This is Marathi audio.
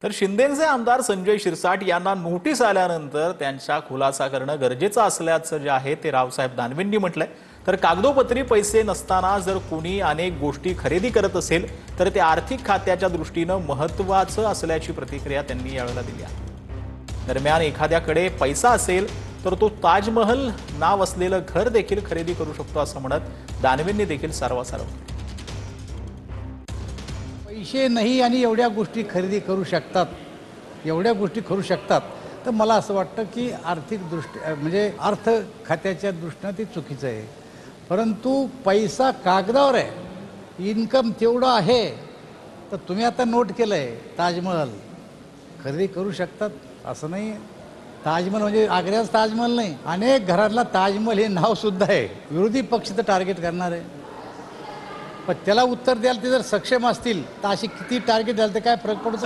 तर शिंदेचे आमदार संजय शिरसाट यांना नोटीस आल्यानंतर त्यांचा खुलासा करणं गरजेचं असल्याचं जे आहे ते रावसाहेब दानवेंनी म्हटलंय। तर कागदोपत्री पैसे नसताना जर कोणी अनेक गोष्टी खरेदी करत असेल तर ते आर्थिक खात्याच्या दृष्टीनं महत्त्वाचं असल्याची प्रतिक्रिया त्यांनी यावेळेला दिली आहे। दरम्यान एखाद्याकडे पैसा असेल तर तो ताजमहल नाव असलेलं घर देखील खरेदी करू शकतो असं म्हणत दानवेंनी देखील सारवासारव केली। पैसे नाही आणि एवढ्या गोष्टी खरेदी करू शकतात, एवढ्या गोष्टी करू शकतात, तर मला असं वाटतं की आर्थिक दृष्टी म्हणजे अर्थ खात्याच्या दृष्टीनं ते चुकीचं आहे। परंतु पैसा कागदावर आहे, इन्कम तेवढं आहे, तर तुम्ही आता नोट केलं आहे ताजमहल खरेदी करू शकतात असं नाही। ताजमहल म्हणजे आग्र्याचा ताजमहल नाही, अनेक घरातला ताजमहल हे नावसुद्धा आहे। विरोधी पक्ष तर टार्गेट करणार आहे, पण त्याला उत्तर द्यायला ते जर सक्षम असतील तर अशी किती टार्गेट द्याल तर काय फरक पडतो।